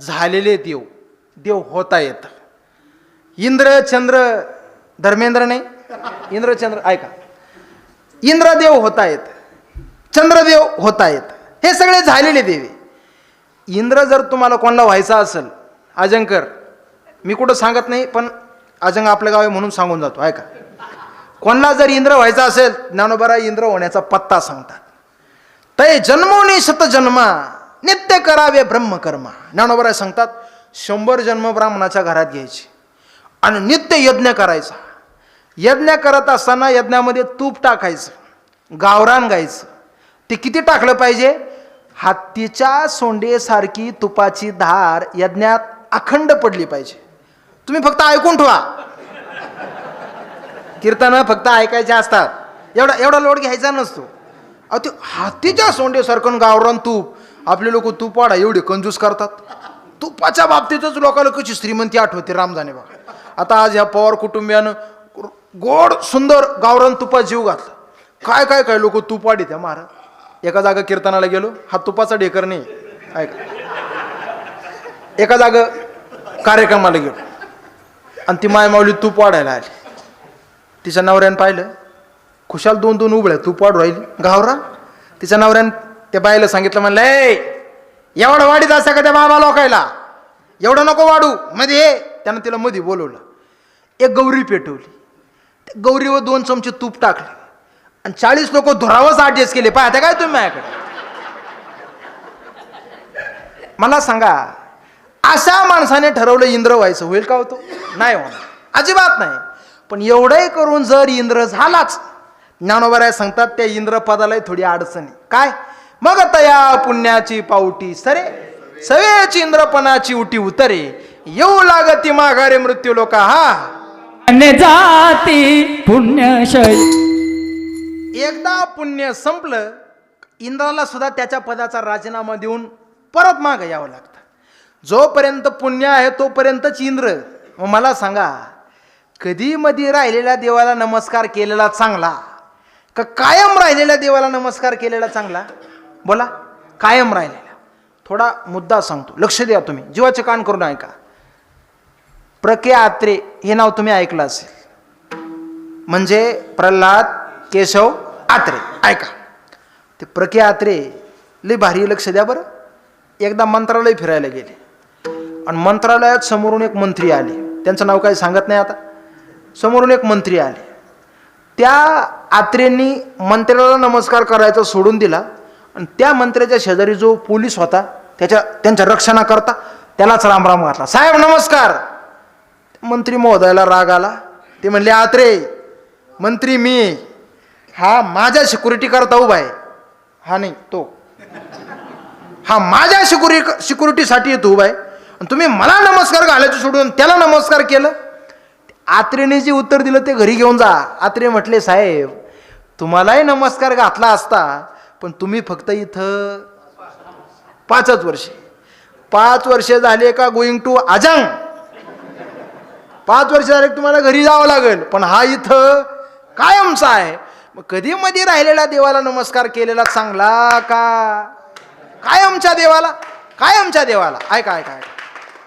झालेले देव देव होता येत. इंद्र चंद्र धर्मेंद्र नाही, इंद्र चंद्र ऐका, इंद्रदेव होता येत, चंद्रदेव होता येत, हे सगळे झालेले देवे. इंद्र जर तुम्हाला कोणाला व्हायचा असेल, अजंकर, मी कुठं सांगत नाही पण अजंग आपलं गाव आहे म्हणून सांगून जातो, ऐका. कोणाला जर इंद्र व्हायचा असेल, ज्ञानोबा इंद्र होण्याचा पत्ता सांगतात. तय जन्मोनी शतजन्मा नित्य करावे ब्रह्मकर्मा. ज्ञानोबा सांगतात 100 जन्म ब्राह्मणाच्या घरात घ्यायचे आणि नित्य यज्ञ करायचा. यज्ञ करत असताना यज्ञामध्ये तूप टाकायचं, गावरान गायचं. ते किती टाकलं पाहिजे? हत्तीच्या सोंडेसारखी तुपाची धार यज्ञात अखंड पडली पाहिजे. तुम्ही फक्त ऐकून ठेवा, कीर्तन फक्त ऐकायचे असतात, एवढा लोड घ्यायचा नसतो. अहो ते हत्तीच्या सोंडेसारखं गावरान तूप, आपले लोक तूप वाढा एवढे कंजूस करतात. तुपाच्या बाबतीतच लोकांना कशी श्रीमंती आठवते राम जाणे बघा. आता आज ह्या पवार कुटुंबियानं गोड सुंदर गावरान तुपात जीव घातला. काय काय काय लोक तूप वाढी त्या महाराज. एका जागा कीर्तनाला गेलो, हा तुपाचा ढेकर नाही, ऐका. एका जागा कार्यक्रमाला गेलो आणि ती मायमाऊली तूप वाढायला आली. तिच्या नवऱ्यानं पाहिलं, खुशाल 2-2 उबळ्या तूप वाढू राहिली गावरा. तिच्या नवऱ्यानं त्या बाईला सांगितलं, म्हणलं एवढं वाढीत असं का त्या बाबा लोकायला, एवढं नको वाढू, मध्ये ये. त्यानं तिला मध्ये बोलवलं, एक गौरी पेटवली, गौरीवर 2 चमचे तूप टाकले आणि 40 लोक धुरावच ऍडजस्ट केले. पाहता काय तुम्ही माझ्याकडे? मला सांगा, अशा माणसाने ठरवलं इंद्र व्हायचं, होईल का होतो? नाही होणार, अजिबात नाही. पण एवढंही करून जर इंद्र झालाच, ज्ञानोबा सांगतात त्या इंद्र पदाला थोडी अडचणी. काय? मग तया पुण्याची पावटी सरे, सवेची इंद्रपणाची उटी उतरे, येऊ लागती माघारे मृत्यू लोका. हा जाती पुण्यशय. एकदा पुण्य संपलं, इंद्राला सुद्धा त्याच्या पदाचा राजीनामा देऊन परत मागे यावं लागतं. जोपर्यंत पुण्य आहे तोपर्यंतच इंद्र. मग मला सांगा, कधी मध्ये राहिलेल्या देवाला नमस्कार केलेला चांगला का कायम राहिलेल्या देवाला नमस्कार केलेला चांगला? बोला. कायम राहिलेला. थोडा मुद्दा सांगतो, लक्ष द्या तुम्ही, जीवाचे कान करून ऐका. प्रके आत्रे हे नाव तुम्ही ऐकलं असेल, म्हणजे प्रल्हाद केशव आत्रे. ऐका, ते प्रके आत्रे लय भारी, लक्ष द्या बरं. एकदा मंत्रालय फिरायला गेले आणि मंत्रालयात समोरून एक मंत्री आले. त्यांचं नाव काही सांगत नाही आता. समोरून एक मंत्री आले. त्या आत्रेंनी मंत्र्याला नमस्कार करायचा सोडून दिला आणि त्या मंत्र्याच्या शेजारी जो पोलीस होता त्यांच्या रक्षणाकरता त्यालाच रामराम घातला. साहेब नमस्कार. मंत्री महोदयाला राग आला. ते म्हणले, आत्रे मंत्री मी, हा माझ्या सिक्युरिटी करता उभा आहे, हा नाही तो, हा माझ्या सिक्युरिटीसाठी येतो उभा आहे आणि तुम्ही मला नमस्कार घालायचं सोडून त्याला नमस्कार केलं. आत्रेने जे उत्तर दिलं ते घरी घेऊन जा. आत्रे म्हटले, साहेब तुम्हालाही नमस्कार घातला असता, पण तुम्ही फक्त इथं 5च वर्षे, 5 वर्षे झाले का गोईंग टू अजंग, 5 वर्ष झाले तुम्हाला घरी जावं लागेल, पण हा इथं कायमचा आहे. मग कधी मध्ये राहिलेल्या देवाला नमस्कार केलेला चांगला का कायमच्या देवाला? कायमच्या देवाला. ऐका ऐका ऐका,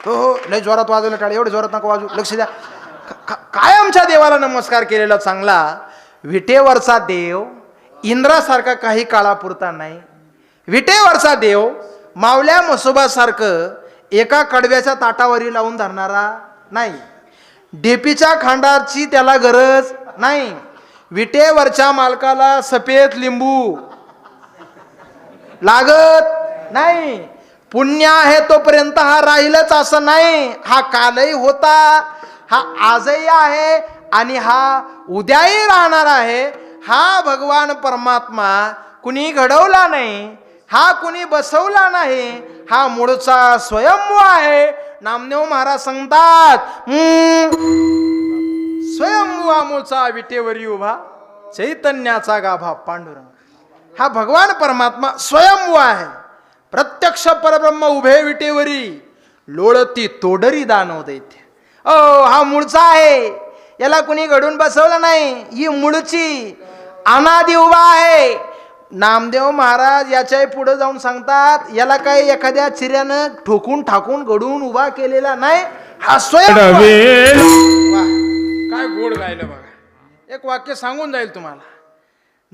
हो हो, लय जोरात वाजवलं टाळे, एवढे जोरात नका वाजू, लक्ष द्या. कायमच्या देवाला नमस्कार केलेला चांगला. विटेवरचा देव इंद्रासारखा काही काळापुरता नाही. विटेवरचा देव मावल्या म्हसोबासारखं एका कडव्याच्या ताटावरी लावून धरणारा नाही. ढेपीच्या खांडाची त्याला गरज नाही. विटेवरच्या मालकाला सफेद लिंबू लागत नाही. पुण्य आहे तोपर्यंत हा राहीलच असं नाही. हा कालही होता, हा आजही आहे आणि हा उद्याही राहणार आहे. हा भगवान परमात्मा कुणी घडवला नाही, हा कुणी बसवला नाही, हा मूळचा स्वयंभू आहे. नामदेव महाराज सांगतात, स्वयंभू हा मूळचा विटेवरी उभा, चैतन्याचा गाभा पांडुरंग. हा भगवान परमात्मा स्वयंभू आहे. प्रत्यक्ष परब्रह्म उभे विटेवरी, लोळती तोडरी दानव दैत्य. हा मूळचा आहे, याला कुणी घडून बसवलं नाही. ही मूळची अनादि उभा आहे. नामदेव महाराज याच्याही पुढे जाऊन सांगतात, याला काही एखाद्या चिऱ्यानं ठोकून ठाकून घडवून उभा केलेला नाही, हा स्वयं वाह, काय गोड गायलं बघा. एक वाक्य सांगून जाईल तुम्हाला.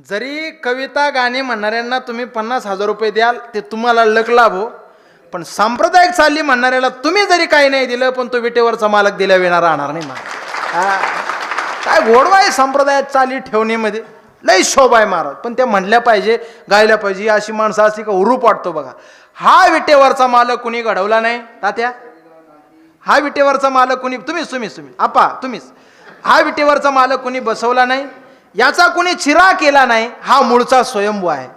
जरी कविता गाणे म्हणणाऱ्यांना तुम्ही 50,000 रुपये द्याल ते तुम्हाला लक लाभ हो, पण सांप्रदायिक चाली म्हणणाऱ्याला तुम्ही जरी काही नाही दिलं पण तो विटेवरचा मालक दिल्या विना राहणार नाही. काय गोडवा आहे संप्रदायात चाली ठेवणीमध्ये, लई शोभा आहे महाराज. पण त्या म्हणल्या पाहिजे, गायल्या पाहिजे. अशी माणसं असली का हुरूप वाटतो बघा. हा विटेवरचा मालक कुणी घडवला नाही तात्या, हा विटेवरचा मालक कुणी, तुम्हीच आपा तुम्हीच. हा विटेवरचा मालक कुणी बसवला नाही, याचा कुणी चिरा केला नाही, हा मूळचा स्वयंभू आहे.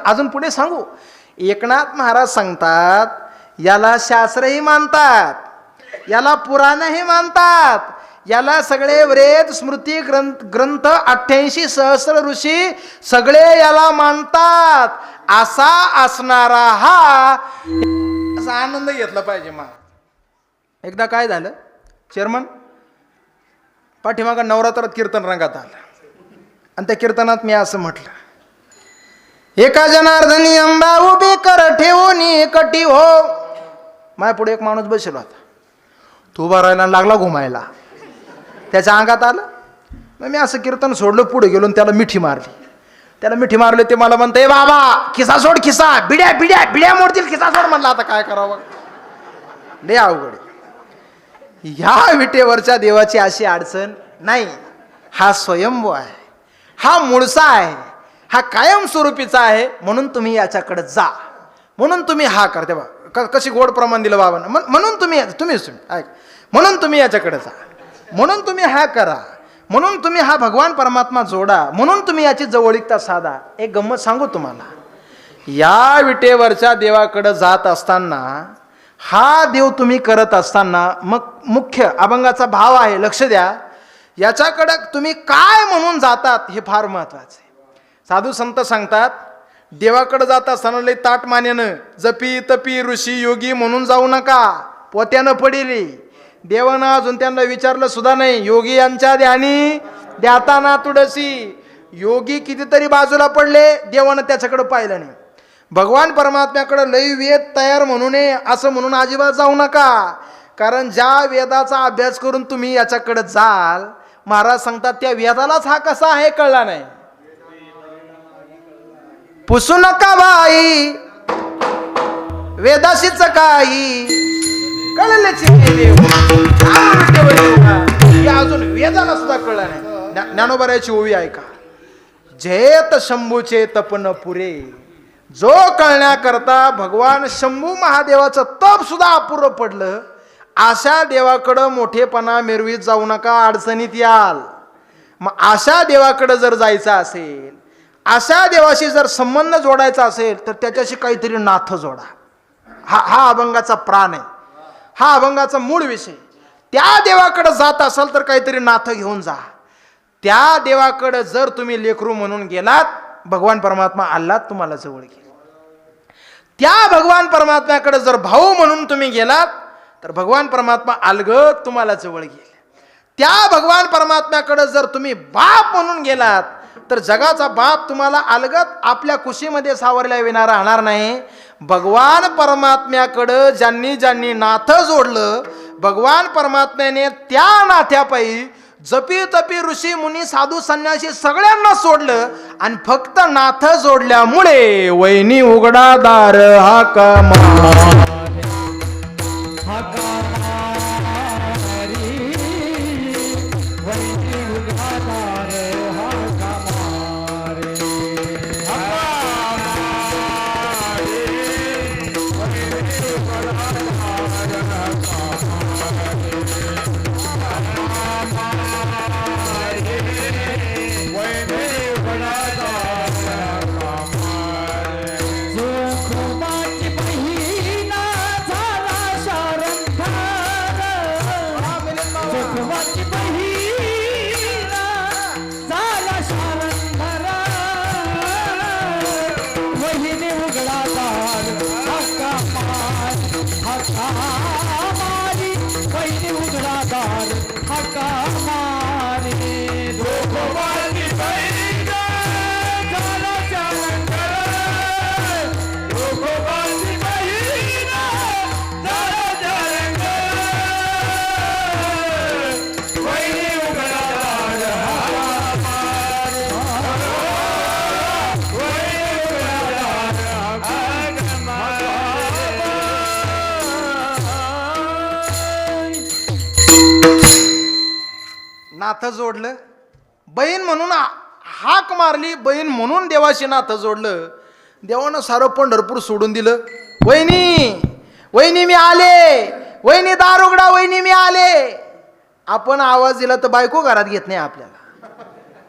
अजून पुढे सांगू. एकनाथ महाराज सांगतात, याला शास्त्रही मानतात, याला पुराणही मानतात, याला सगळे वेद स्मृती ग्रंथ 88 सहस्र ऋषी सगळे याला मानतात. असा असणारा हा, असा आनंद घेतला पाहिजे. मा एकदा काय झालं, चेअरमन पाठीमागं नवरात्रात कीर्तन रंगात आलं आणि त्या कीर्तनात मी असं म्हटलं, एका जनार्दनी अंबा उभी कर ठेवून कटी हो. माझ्या पुढे एक माणूस बसला होता, तो उभा राहायला लागला घुमायला, त्याच्या अंगात आलं. मग मी असं कीर्तन सोडलं, पुढे गेलो त्याला मिठी मारली. त्याला मिठी मारली, ते मला म्हणते, ए बाबा खिसा सोड, खिसा, बिड्या बिड्या बिड्या मोडतील, खिसा सोड. म्हणला आता काय करावं, लय अवघड. ह्या विटेवरच्या देवाची अशी अडचण नाही. हा स्वयंभू आहे, हा मूळचा आहे, हा कायमस्वरूपीचा आहे. म्हणून तुम्ही याच्याकडे जा, म्हणून तुम्ही हा करते बा. कशी गोड प्रमाण दिलं बाबांना. म्हणून तुम्ही ऐक, म्हणून तुम्ही याच्याकडे जा, म्हणून तुम्ही हा करा, म्हणून तुम्ही हा भगवान परमात्मा जोडा, म्हणून तुम्ही याची जवळीकता साधा. एक गंमत सांगू तुम्हाला. या विटेवरच्या देवाकडे जात असताना, हा देव तुम्ही करत असताना, मग मुख्य अभंगाचा भाव आहे, लक्ष द्या. याच्याकडे तुम्ही काय म्हणून जातात हे फार महत्वाचं आहे. साधू संत सांगतात, देवाकडे जात असताना लई ताट मानेनं जपी तपी ऋषी योगी म्हणून जाऊ नका, पोत्यानं पडिली. देवानं अजून त्यांना विचारलं सुद्धा नाही, योगी यांच्या ध्यानी द्याताना तुडसी. योगी कितीतरी बाजूला पडले, देवानं त्याच्याकडे पाहिलं नाही. भगवान परमात्म्याकडे लई वेद तयार म्हणू नये असं म्हणून अजिबात जाऊ नका. कारण ज्या वेदाचा अभ्यास करून तुम्ही याच्याकडे जाल, महाराज सांगतात त्या वेदालाच हा कसा आहे कळला नाही. पुसू नका बाई वेदाशीच काही कळलेच अजून वेदाला सुद्धा कळलं नाही. ज्ञानोबराची ओवी ऐका, जयत शंभूचे तपन पुरे. जो कळण्याकरता भगवान शंभू महादेवाचं तप सुद्धा अपूर्व पडलं, अशा देवाकडं मोठेपणा मिरवीत जाऊ नका, अडचणीत याल. मग अशा देवाकडं जर जायचं असेल, अशा देवाशी जर संबंध जोडायचा असेल, तर त्याच्याशी काहीतरी नाथ जोडा. हा अभंगाचा प्राण आहे, हा अभंगाचा मूळ विषय. त्या देवाकडे जात असाल तर काहीतरी नाथ घेऊन जा. त्या देवाकडे जर तुम्ही लेकरू म्हणून गेलात, भगवान परमात्मा आल्लात तुम्हाला जवळ घेईल. त्या भगवान परमात्म्याकडे जर भाऊ म्हणून तुम्ही गेलात, तर भगवान परमात्मा अलगद तुम्हाला जवळ घेईल. त्या भगवान परमात्म्याकडे जर तुम्ही बाप म्हणून गेलात, तर जगाचा बाप तुम्हाला अलगद आपल्या कुशीमध्ये सावरल्या विना राहणार नाही. भगवान परमात्म्याकडं ज्यांनी ज्यांनी नाथ जोडलं, भगवान परमात्म्याने त्या नाथ्यापायी जपी तपी ऋषी मुनी साधू संन्यासी सगळ्यांना सोडलं, आणि फक्त नाथ जोडल्यामुळे वैनी उघडा दार हा कमा. जो खुमाची बहीण झाला शारंग नातं जोडलं, बहीण म्हणून हाक मारली, बहीण म्हणून देवाशी नातं जोडलं. देवानं सारं पंढरपूर सोडून दिलं. वहिनी वहिनी मी आले, वहिनी दार उघडा, वहिनी मी आले. आपण आवाज दिला तर बायको घरात घेत नाही आपल्याला.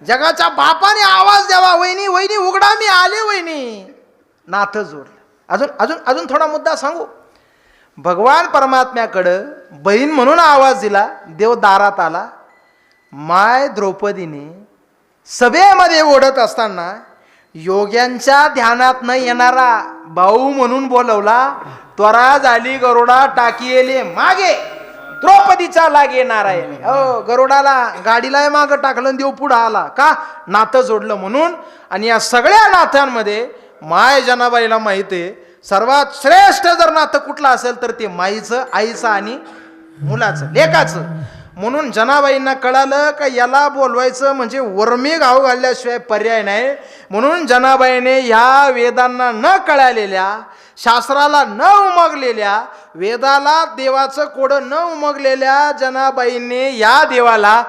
जगाच्या बापाने आवाज द्यावा, वहिनी वहिनी उघडा मी आले वहिनी. नातं जोडलं. अजून अजून अजून थोडा मुद्दा सांगू. भगवान परमात्म्याकडं बहीण म्हणून आवाज दिला, देव दारात आला. माय द्रौपदीने सभेमध्ये ओढत असताना योग्यांच्या ध्यानात न येणारा भाऊ म्हणून बोलवला. त्वरा झाली गरुडा टाकीले मागे, द्रौपदीचा लागे नारायण. गरुडाला गाडीला मागं टाकलं, देव पुढं आला. का? नातं जोडलं म्हणून. आणि या सगळ्या नात्यांमध्ये माय जनाबाईला माहिती आहे, सर्वात श्रेष्ठ जर नातं कुठलं असेल तर ते माईचं, आईचं आणि मुलाचं, लेकाचं. म्हणून जनाबाईंना कळालं का याला बोलवायचं म्हणजे वर्मी घाव घालल्याशिवाय पर्याय नाही. म्हणून जनाबाईने ह्या वेदांना न कळालेल्या, शास्त्राला न उमगलेल्या, वेदाला देवाचं कोडं न उमगलेल्या जनाबाईंनी या देवाला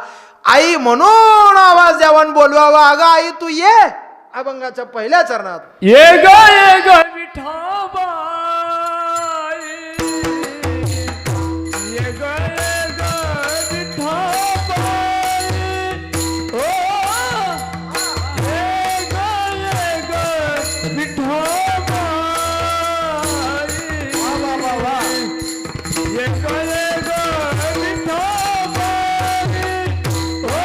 आई म्हणून आवाज द्यावन बोलवावा. अगं आई तू ये. अभंगाच्या पहिल्या चरणात ये ग विठाबाई, ये ग विठाबाई, ओ ये ग विठाबाई, वा वा वा, ये ग विठाबाई, ओ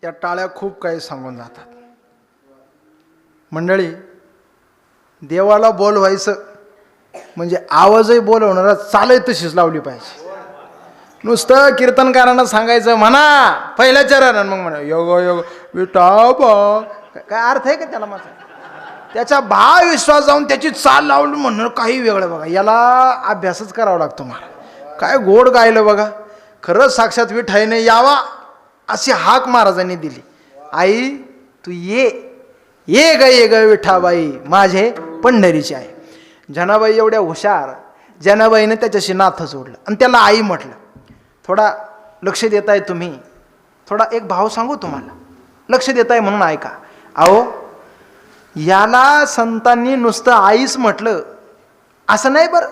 त्या टाळ्या खूप काही सांगून जातात. मंडळी, देवाला बोलवायचं म्हणजे आवाजही बोलवणारा चालही तशीच लावली पाहिजे. नुसतं कीर्तनकारांना सांगायचं म्हणा पहिल्या चरणात, मग म्हणा योग योग विठाबा काय अर्थ आहे का त्याला माझा? त्याचा भाव विश्वास जाऊन त्याची चाल लावली म्हणणं काही वेगळं बघा. याला अभ्यासच करावा लागतो मला. काय गोड गायलं बघा. खरंच साक्षात विठाईने यावा अशी हाक महाराजांनी दिली. आई तू ये ग विठाबाई माझे पंढरीची आहे. जनाबाई एवढ्या हुशार. जनाबाईने त्याच्याशी नातं जोडलं आणि त्याला आई म्हटलं. थोडा लक्ष देताय तुम्ही? थोडा एक भाव सांगू तुम्हाला, लक्ष देताय म्हणून ऐका. अहो याला संतांनी नुसतं आईच म्हटलं असं नाही बरं.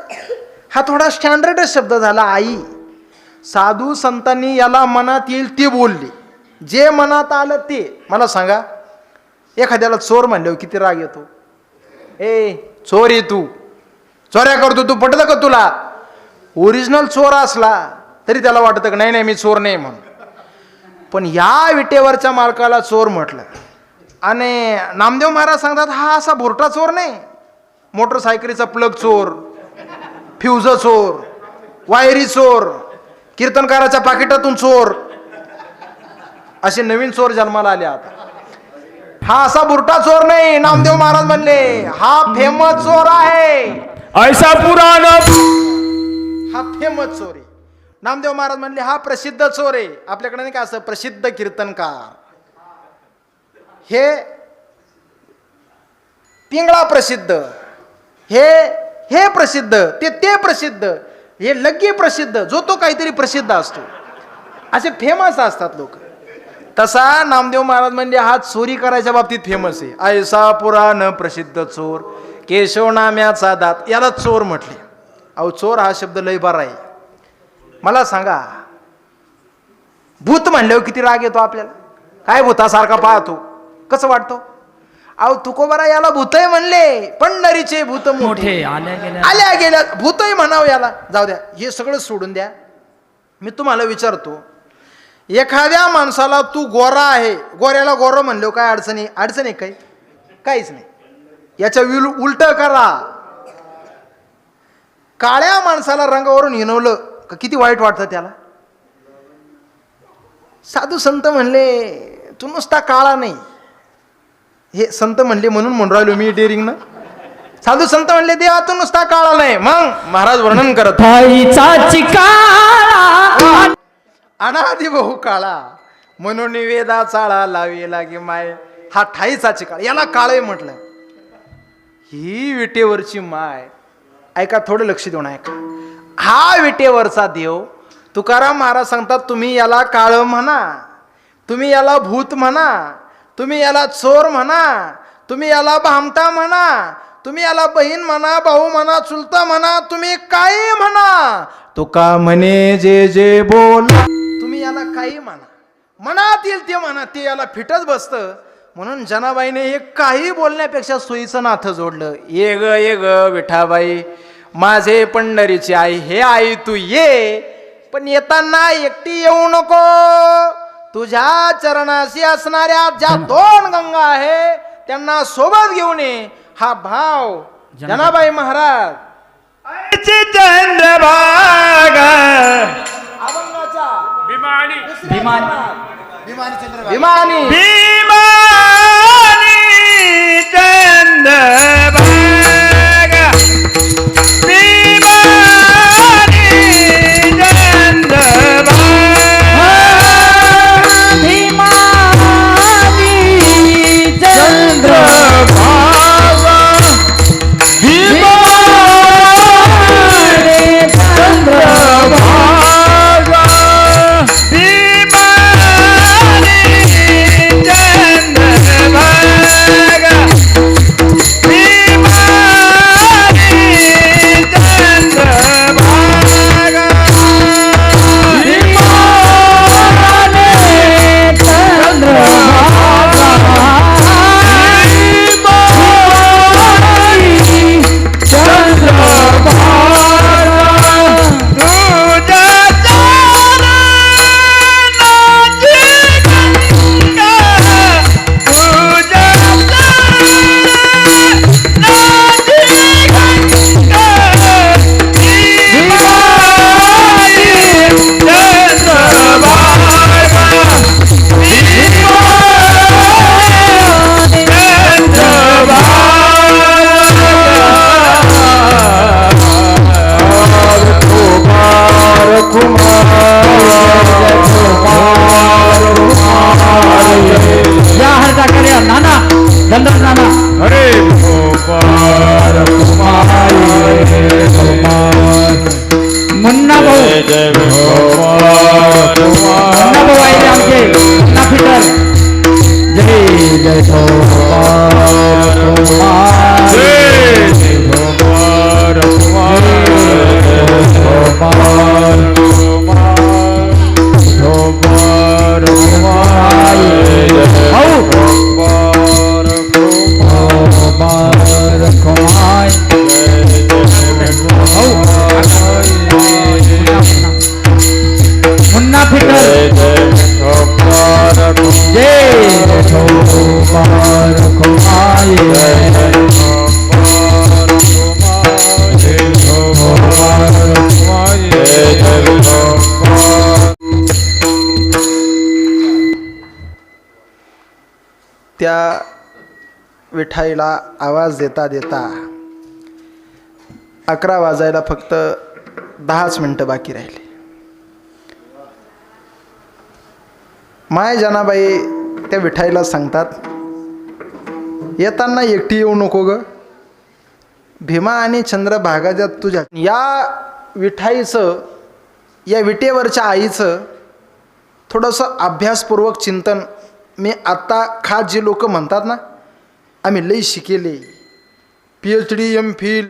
हा थोडा स्टँडर्ड शब्द झाला आई. साधू संतांनी याला मनात येईल ते बोलले. जे मनात आलं ते. मला सांगा एखाद्याला चोर म्हणल्यावर किती राग येतो? ए चोर आहे तू, चोऱ्या करतो तू, पटलं का तुला? ओरिजिनल चोर असला तरी त्याला वाटतं का नाही मी चोर नाही म्हणून. पण या विटेवरच्या मालकाला चोर म्हटलं. आणि नामदेव महाराज सांगतात हा असा भुरटा चोर नाही. मोटरसायकलीचा प्लग चोर, फ्यूज चोर, वायरी चोर, कीर्तनकाराच्या पाकिटातून चोर, असे नवीन चोर जन्माला आले. आता हा असा बुरटा चोर नाही. नामदेव महाराज म्हणले हा फेमस चोर आहे. ऐसा पुराण हा फेमस चोर आहे. नामदेव महाराज म्हणले हा प्रसिद्ध चोर आहे. आपल्याकडे नाही का असं प्रसिद्ध कीर्तनकार, हे पिंगळा प्रसिद्ध, हे प्रसिद्ध, ते प्रसिद्ध, हे लग्गी प्रसिद्ध, जो तो काहीतरी प्रसिद्ध असतो. असे फेमस असतात लोक. तसा नामदेव महाराज म्हणजे हा चोरी करायच्या बाबतीत फेमस आहे. ऐसा पुराण प्रसिद्ध चोर, केशव नाम्याचा दात, याला चोर म्हटले. अहो चोर हा शब्द लय बरा आहे. मला सांगा भूत म्हणल्यावर किती राग येतो आपल्याला? काय भूतासारखा पाहतो, कसं वाटतो? अहो तुकोबारा याला भूतय म्हणले. पंढरीचे भूत मोठे आल्या गेल्या. भूतय म्हणावं याला. जाऊ द्या, हे सगळं सोडून द्या. मी तुम्हाला विचारतो, एखाद्या माणसाला तू गोरा आहे, गोऱ्याला गोरं म्हणलो काय अडचणी? अडचणी काही काहीच नाही. याच्या उलट करा. काळ्या माणसाला रंगावरून हिनवलं का किती वाईट वाटतं त्याला? साधू संत म्हणले तू नुसता काळा नाही. हे संत म्हणले म्हणून राहिलो मी डेअरिंग ना. साधू संत म्हणले देवा तू नुसता काळा नाही. मग महाराज वर्णन करत अनादि बहु काळा म्हणून वेदा चाळा लावी लागे माय. हा ठाईचा चिकाळ, याला काळे म्हटलं. ही विटेवरची माय. ऐका थोडं लक्ष देऊन ऐका. हा विटेवरचा देव तुकाराम महाराज सांगतात तुम्ही याला काळ म्हणा, तुम्ही याला भूत म्हणा, तुम्ही याला चोर म्हणा, तुम्ही याला भामटा म्हणा, तुम्ही याला बहीण म्हणा, भाऊ म्हणा, चुलता म्हणा, तुम्ही काही म्हणा. तुका म्हणे जे जे बोल, तुम्ही याला काही म्हणा, मनात येईल ते म्हणा, ते याला फिटच बसतं. म्हणून जनाबाईने हे काही बोलण्यापेक्षा सोयीचं नाथं जोडलं. ये ग विठाबाई माझे पंढरीची आई. हे आई तू ये, पण येताना एकटी येऊ नको. तुझ्या चरणाशी असणाऱ्या ज्या 2 गंगा आहे त्यांना सोबत घेऊन ये. हा भाव जनाबाई महाराज चंद्रभागा अभंगाचा विमानी विमानी चंद्रभागा या हर टाकले नाना दंडक नाना हरे गोपाल मुन्ना भाऊ मुन्ना भाऊ आहे आमचे मुन्ना फिटर जय जय मुन्ना फिटर त्या विठाईला आवाज देता देता 11 वाजायला फक्त 10च मिनटं बाकी राहिली. माय जनाबाई त्या विठाईला सांगतात, येताना एकटी येऊ नको ग. भीमा आणि चंद्रभागा ज्या तुझ्या या विठाईचं, या विटेवरच्या आईचं थोडंसं अभ्यासपूर्वक चिंतन मी आत्ता खास जे लोक म्हणतात ना आम्ही लई शिकेले, PhD MPhil